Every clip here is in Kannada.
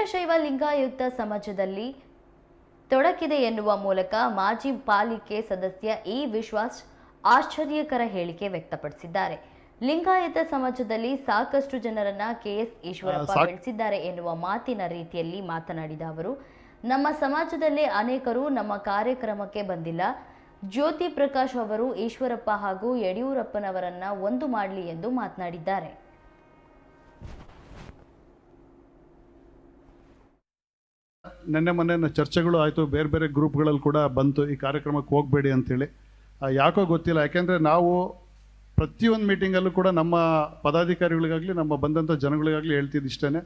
ವೀರಶೈವ ಲಿಂಗಾಯುಕ್ತ ಸಮಾಜದಲ್ಲಿ ತೊಡಕಿದೆ ಎನ್ನುವ ಮೂಲಕ ಮಾಜಿ ಪಾಲಿಕೆ ಸದಸ್ಯ ಇ ವಿಶ್ವಾಸ್ ಆಶ್ಚರ್ಯಕರ ಹೇಳಿಕೆ ವ್ಯಕ್ತಪಡಿಸಿದ್ದಾರೆ. ಲಿಂಗಾಯತ ಸಮಾಜದಲ್ಲಿ ಸಾಕಷ್ಟು ಜನರನ್ನ ಕೆಎಸ್ ಈಶ್ವರಪ್ಪ ಬೆಳೆಸಿದ್ದಾರೆ ಎನ್ನುವ ಮಾತಿನ ರೀತಿಯಲ್ಲಿ ಮಾತನಾಡಿದ ಅವರು, ನಮ್ಮ ಸಮಾಜದಲ್ಲಿ ಅನೇಕರು ನಮ್ಮ ಕಾರ್ಯಕ್ರಮಕ್ಕೆ ಬಂದಿಲ್ಲ. ಜ್ಯೋತಿ ಪ್ರಕಾಶ್ ಅವರು ಈಶ್ವರಪ್ಪ ಹಾಗೂ ಯಡಿಯೂರಪ್ಪನವರನ್ನ ಒಂದು ಮಾಡಲಿ ಎಂದು ಮಾತನಾಡಿದ್ದಾರೆ. ನೆನ್ನೆ ಮೊನ್ನೆ ಚರ್ಚೆಗಳು ಆಯಿತು, ಬೇರೆ ಬೇರೆ ಗ್ರೂಪ್ಗಳಲ್ಲಿ ಕೂಡ ಬಂತು ಈ ಕಾರ್ಯಕ್ರಮಕ್ಕೆ ಹೋಗಬೇಡಿ ಅಂತೇಳಿ. ಯಾಕೋ ಗೊತ್ತಿಲ್ಲ, ಯಾಕೆಂದರೆ ನಾವು ಪ್ರತಿಯೊಂದು ಮೀಟಿಂಗಲ್ಲೂ ಕೂಡ ನಮ್ಮ ಪದಾಧಿಕಾರಿಗಳಿಗಾಗಲಿ ನಮ್ಮ ಬಂದಂಥ ಜನಗಳಿಗಾಗಲಿ ಹೇಳ್ತಿದ್ದು ಇಷ್ಟೇ,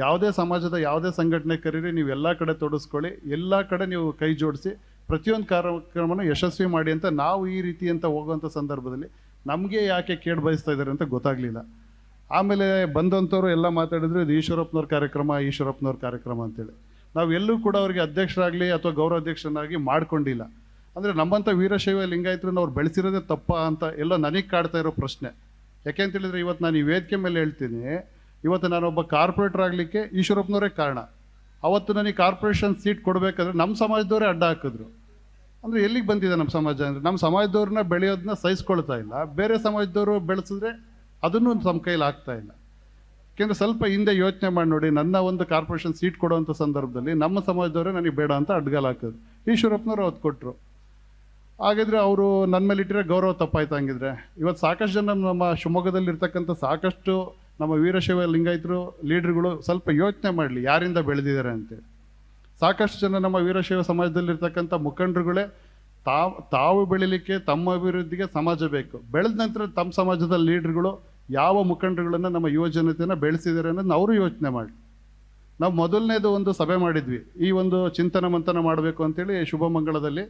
ಯಾವುದೇ ಸಮಾಜದ ಯಾವುದೇ ಸಂಘಟನೆ ಕರೀರಿ, ನೀವು ಎಲ್ಲ ಕಡೆ ತೊಡಗಿಸ್ಕೊಳ್ಳಿ, ಎಲ್ಲ ಕಡೆ ನೀವು ಕೈ ಜೋಡಿಸಿ ಪ್ರತಿಯೊಂದು ಕಾರ್ಯಕ್ರಮನ ಯಶಸ್ವಿ ಮಾಡಿ ಅಂತ ನಾವು ಈ ರೀತಿ ಅಂತ ಹೋಗುವಂಥ ಸಂದರ್ಭದಲ್ಲಿ ನಮಗೆ ಯಾಕೆ ಕೇಳಿ ಬಯಸ್ತಾ ಇದ್ದಾರೆ ಅಂತ ಗೊತ್ತಾಗಲಿಲ್ಲ. ಆಮೇಲೆ ಬಂದಂಥವ್ರು ಎಲ್ಲ ಮಾತಾಡಿದ್ರು ಇದು ಈಶ್ವರಪ್ಪನವ್ರ ಕಾರ್ಯಕ್ರಮ ಅಂತೇಳಿ. ನಾವು ಎಲ್ಲೂ ಕೂಡ ಅವರಿಗೆ ಅಧ್ಯಕ್ಷರಾಗಲಿ ಅಥವಾ ಗೌರವಾಧ್ಯಕ್ಷನಾಗಿ ಮಾಡ್ಕೊಂಡಿಲ್ಲ. ಅಂದರೆ ನಮ್ಮಂಥ ವೀರಶೈವ ಲಿಂಗಾಯತರನ್ನ ಅವ್ರು ಬೆಳೆಸಿರೋದೇ ತಪ್ಪ ಅಂತ ಎಲ್ಲ ನನಗೆ ಕಾಡ್ತಾ ಇರೋ ಪ್ರಶ್ನೆ. ಯಾಕೆ ಅಂತೇಳಿದರೆ ಇವತ್ತು ನಾನು ಈ ವೇದಿಕೆ ಮೇಲೆ ಹೇಳ್ತೀನಿ, ಇವತ್ತು ನಾನೊಬ್ಬ ಕಾರ್ಪೊರೇಟರ್ ಆಗಲಿಕ್ಕೆ ಈಶ್ವರಪ್ಪನವರೇ ಕಾರಣ. ಅವತ್ತು ನನಗೆ ಕಾರ್ಪೊರೇಷನ್ ಸೀಟ್ ಕೊಡಬೇಕಾದ್ರೆ ನಮ್ಮ ಸಮಾಜದವರೇ ಅಡ್ಡ ಹಾಕಿದ್ರು. ಅಂದರೆ ಎಲ್ಲಿಗೆ ಬಂದಿದೆ ನಮ್ಮ ಸಮಾಜ ಅಂದರೆ, ನಮ್ಮ ಸಮಾಜದವ್ರನ್ನ ಬೆಳೆಯೋದನ್ನ ಸಹಿಸ್ಕೊಳ್ತಾ ಇಲ್ಲ, ಬೇರೆ ಸಮಾಜದವರು ಬೆಳೆಸಿದ್ರೆ ಅದನ್ನು ನಮ್ಮ ಕೈಲಿ ಆಗ್ತಾ ಇಲ್ಲ. ಯಾಕೆಂದರೆ ಸ್ವಲ್ಪ ಹಿಂದೆ ಯೋಚನೆ ಮಾಡಿ ನೋಡಿ, ನನ್ನ ಒಂದು ಕಾರ್ಪೊರೇಷನ್ ಸೀಟ್ ಕೊಡುವಂಥ ಸಂದರ್ಭದಲ್ಲಿ ನಮ್ಮ ಸಮಾಜದವರೇ ನನಗೆ ಬೇಡ ಅಂತ ಅಡ್ಗಾಲ್ ಹಾಕಿದ್ರು. ಈಶ್ವರಪ್ಪನವರು ಅವತ್ತು ಕೊಟ್ಟರು. ಹಾಗಿದ್ರೆ ಅವರು ನನ್ನ ಮೇಲೆ ಇಟ್ಟಿರೋ ಗೌರವ ತಪ್ಪಾಯ್ತು. ಹಂಗಿದ್ರೆ ಇವತ್ತು ಸಾಕಷ್ಟು ಜನ ನಮ್ಮ ಶಿವಮೊಗ್ಗದಲ್ಲಿರ್ತಕ್ಕಂಥ ಸಾಕಷ್ಟು ನಮ್ಮ ವೀರಶೈವ ಲಿಂಗಾಯತರು ಲೀಡ್ರುಗಳು ಸ್ವಲ್ಪ ಯೋಚನೆ ಮಾಡಲಿ ಯಾರಿಂದ ಬೆಳೆದಿದ್ದಾರೆ ಅಂತೇಳಿ. ಸಾಕಷ್ಟು ಜನ ನಮ್ಮ ವೀರಶೈವ ಸಮಾಜದಲ್ಲಿರ್ತಕ್ಕಂಥ ಮುಖಂಡರುಗಳೇ ತಾವು ಬೆಳಿಲಿಕ್ಕೆ ತಮ್ಮ ಅಭಿವೃದ್ಧಿಗೆ ಸಮಾಜ ಬೇಕು, ಬೆಳೆದ ನಂತರ ತಮ್ಮ ಸಮಾಜದ ಲೀಡ್ರುಗಳು ಯಾವ ಮುಖಂಡರುಗಳನ್ನು ನಮ್ಮ ಯುವ ಜನತೆಯನ್ನು ಬೆಳೆಸಿದ್ದಾರೆ ಅನ್ನೋದನ್ನ ಅವರು ಯೋಚನೆ ಮಾಡಿ. ನಾವು ಮೊದಲನೇದು ಒಂದು ಸಭೆ ಮಾಡಿದ್ವಿ, ಈ ಒಂದು ಚಿಂತನ ಮಂಥನ ಮಾಡಬೇಕು ಅಂತೇಳಿ ಶುಭಮಂಗಳದಲ್ಲಿ.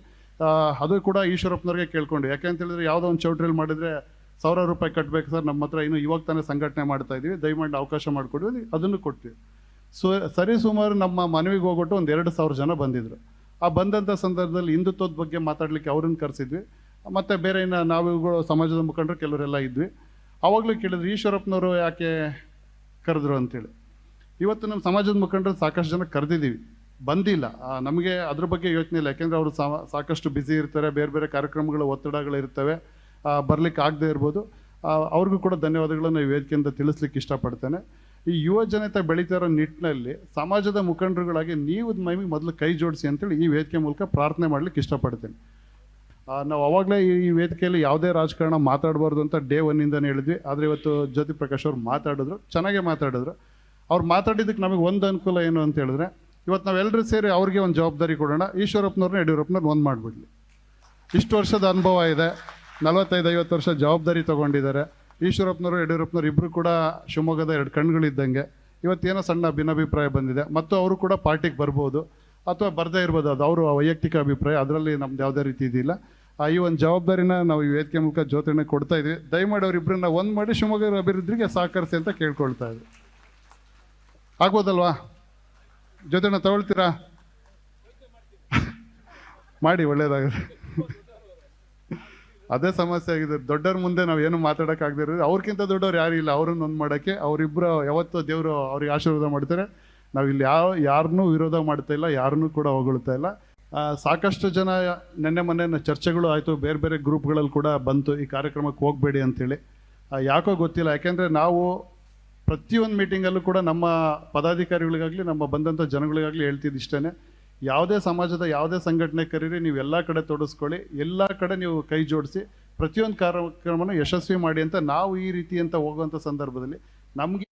ಅದು ಕೂಡ ಈಶ್ವರಪ್ಪನವ್ರಿಗೆ ಕೇಳ್ಕೊಂಡು, ಯಾಕೆ ಅಂತ ಹೇಳಿದ್ರೆ ಯಾವುದೋ ಒಂದು ಚೌಟ್ರಿಯಲ್ಲಿ ಮಾಡಿದರೆ 1,000 ರೂಪಾಯಿ ಕಟ್ಟಬೇಕು ಸರ್, ನಮ್ಮ ಹತ್ರ ಇನ್ನು ಇವಾಗ ತಾನೇ ಸಂಘಟನೆ ಮಾಡ್ತಾ ಇದ್ದೀವಿ, ದಯಮಾಡಿ ಅವಕಾಶ ಮಾಡಿಕೊಡ್ವಿ, ಅದನ್ನು ಕೊಡ್ತೀವಿ. ಸರಿ ಸುಮಾರು ನಮ್ಮ ಮನವಿಗೆ ಹೋಗ್ಬಿಟ್ಟು ಒಂದು 2,000 ಜನ ಬಂದಿದ್ರು. ಆ ಬಂದಂಥ ಸಂದರ್ಭದಲ್ಲಿ ಹಿಂದುತ್ವದ ಬಗ್ಗೆ ಮಾತಾಡಲಿಕ್ಕೆ ಅವ್ರನ್ನ ಕರೆಸಿದ್ವಿ. ಮತ್ತು ಬೇರೆ ನಾವುಗಳು ಸಮಾಜದ ಮುಖಂಡರು ಕೆಲವರೆಲ್ಲ ಇದ್ವಿ. ಆವಾಗಲೂ ಕೇಳಿದ್ರು ಈಶ್ವರಪ್ಪನವರು ಯಾಕೆ ಕರೆದ್ರು ಅಂತೇಳಿ. ಇವತ್ತು ನಮ್ಮ ಸಮಾಜದ ಮುಖಂಡರು ಸಾಕಷ್ಟು ಜನ ಕರೆದಿದ್ದೀವಿ, ಬಂದಿಲ್ಲ. ನಮಗೆ ಅದ್ರ ಬಗ್ಗೆ ಯೋಚನೆ ಇಲ್ಲ, ಯಾಕೆಂದರೆ ಅವರು ಸಾಕಷ್ಟು ಬ್ಯುಸಿ ಇರ್ತಾರೆ, ಬೇರೆ ಬೇರೆ ಕಾರ್ಯಕ್ರಮಗಳ ಒತ್ತಡಗಳಿರ್ತವೆ, ಬರಲಿಕ್ಕೆ ಆಗದೆ ಇರ್ಬೋದು. ಅವ್ರಿಗೂ ಕೂಡ ಧನ್ಯವಾದಗಳನ್ನು ಈ ವೇದಿಕೆಯಿಂದ ತಿಳಿಸ್ಲಿಕ್ಕೆ ಇಷ್ಟಪಡ್ತೇನೆ. ಈ ಯುವ ಜನತೆ ಬೆಳೀತಾ ಇರೋ ನಿಟ್ಟಿನಲ್ಲಿ ಸಮಾಜದ ಮುಖಂಡರುಗಳಾಗಿ ನೀವು ನಮಗೆ ಮೊದಲು ಕೈ ಜೋಡಿಸಿ ಅಂತೇಳಿ ಈ ವೇದಿಕೆ ಮೂಲಕ ಪ್ರಾರ್ಥನೆ ಮಾಡಲಿಕ್ಕೆ ಇಷ್ಟಪಡ್ತೇನೆ. ನಾವು ಅವಾಗಲೇ ಈ ವೇದಿಕೆಯಲ್ಲಿ ಯಾವುದೇ ರಾಜಕಾರಣ ಮಾತಾಡಬಾರ್ದು ಅಂತ ಡೇ 1 ಹೇಳಿದ್ವಿ. ಆದರೆ ಇವತ್ತು ಜ್ಯೋತಿ ಪ್ರಕಾಶ್ ಅವ್ರು ಮಾತಾಡಿದ್ರು, ಚೆನ್ನಾಗೇ ಮಾತಾಡಿದ್ರು. ಅವ್ರು ಮಾತಾಡಿದ್ದಕ್ಕೆ ನಮಗೆ ಒಂದು ಅನುಕೂಲ ಏನು ಅಂತ ಹೇಳಿದ್ರೆ, ಇವತ್ತು ನಾವೆಲ್ಲರೂ ಸೇರಿ ಅವ್ರಿಗೆ ಒಂದು ಜವಾಬ್ದಾರಿ ಕೊಡೋಣ, ಈಶ್ವರಪ್ಪನವ್ರನ್ನ ಯಡಿಯೂರಪ್ಪನವ್ರನ್ನ ಒಂದು ಮಾಡಿಬಿಡ್ಲಿ. ಇಷ್ಟು ವರ್ಷದ ಅನುಭವ ಇದೆ, 45-50 ವರ್ಷ ಜವಾಬ್ದಾರಿ ತೊಗೊಂಡಿದ್ದಾರೆ. ಈಶ್ವರಪ್ಪನವರು ಯಡಿಯೂರಪ್ಪನವ್ರು ಇಬ್ಬರು ಕೂಡ ಶಿವಮೊಗ್ಗದ 2 ಕಣ್ಗಳಿದ್ದಂಗೆ. ಇವತ್ತೇನೋ ಸಣ್ಣ ಭಿನ್ನಾಭಿಪ್ರಾಯ ಬಂದಿದೆ, ಮತ್ತು ಅವರು ಕೂಡ ಪಾರ್ಟಿಗೆ ಬರ್ಬೋದು ಅಥವಾ ಬರದೇ ಇರ್ಬೋದು, ಅದು ಅವರು ವೈಯಕ್ತಿಕ ಅಭಿಪ್ರಾಯ, ಅದರಲ್ಲಿ ನಮ್ದು ಯಾವುದೇ ರೀತಿ ಇದಿಲ್ಲ. ಈ ಒಂದು ಜವಾಬ್ದಾರಿನ ನಾವು ಈ ವೇದಿಕೆ ಮೂಲಕ ಜ್ಯೋತಿನ ಕೊಡ್ತಾ ಇದ್ವಿ. ದಯಮಾಡಿ ಅವರಿಬ್ಬರನ್ನ ಒಂದು ಮಾಡಿ ಶಿವಮೊಗ್ಗದ ಅಭಿವೃದ್ಧಿಗೆ ಸಹಕರಿಸಿ ಅಂತ ಕೇಳ್ಕೊಳ್ತಾ ಇದ್ವಿ. ಆಗ್ಬೋದಲ್ವಾ? ಜ್ಯೋತಿನ ತಗೊಳ್ತೀರಾ? ಮಾಡಿ, ಒಳ್ಳೇದಾಗುತ್ತೆ. ಅದೇ ಸಮಸ್ಯೆ ಆಗಿದೆ, ದೊಡ್ಡವ್ರ ಮುಂದೆ ನಾವು ಏನು ಮಾತಾಡೋಕ್ಕಾಗದೇ ಇರೋದು. ಅವ್ರಿಗಿಂತ ದೊಡ್ಡವ್ರು ಯಾರು ಇಲ್ಲ, ಅವ್ರನ್ನ ಒಂದು ಮಾಡೋಕ್ಕೆ. ಅವರಿಬ್ಬರು ಯಾವತ್ತೂ ದೇವರು ಅವ್ರಿಗೆ ಆಶೀರ್ವಾದ ಮಾಡ್ತಾರೆ. ನಾವು ಇಲ್ಲಿ ಯಾರನ್ನೂ ವಿರೋಧ ಮಾಡ್ತಾ ಇಲ್ಲ, ಯಾರನ್ನೂ ಕೂಡ ಹೊಗಳ್ತಾ ಇಲ್ಲ. ಸಾಕಷ್ಟು ಜನ ನೆನ್ನೆ ಮೊನ್ನೆ ಚರ್ಚೆಗಳು ಆಯಿತು, ಬೇರೆ ಬೇರೆ ಗ್ರೂಪ್ಗಳಲ್ಲಿ ಕೂಡ ಬಂತು ಈ ಕಾರ್ಯಕ್ರಮಕ್ಕೆ ಹೋಗಬೇಡಿ ಅಂತೇಳಿ. ಯಾಕೋ ಗೊತ್ತಿಲ್ಲ, ಯಾಕೆಂದರೆ ನಾವು ಪ್ರತಿಯೊಂದು ಮೀಟಿಂಗಲ್ಲೂ ಕೂಡ ನಮ್ಮ ಪದಾಧಿಕಾರಿಗಳಿಗಾಗಲಿ ನಮ್ಮ ಬಂದಂಥ ಜನಗಳಿಗಾಗಲಿ ಹೇಳ್ತಿದ್ದು ಇಷ್ಟೇ, ಯಾವುದೇ ಸಮಾಜದ ಯಾವುದೇ ಸಂಘಟನೆ ಕರೀರಿ, ನೀವು ಎಲ್ಲ ಕಡೆ ತೊಡಗಿಸ್ಕೊಳ್ಳಿ, ಎಲ್ಲ ಕಡೆ ನೀವು ಕೈ ಜೋಡಿಸಿ ಪ್ರತಿಯೊಂದು ಕಾರ್ಯಕ್ರಮನ ಯಶಸ್ವಿ ಮಾಡಿ ಅಂತ ನಾವು ಈ ರೀತಿ ಅಂತ ಹೋಗುವಂಥ ಸಂದರ್ಭದಲ್ಲಿ ನಮಗೆ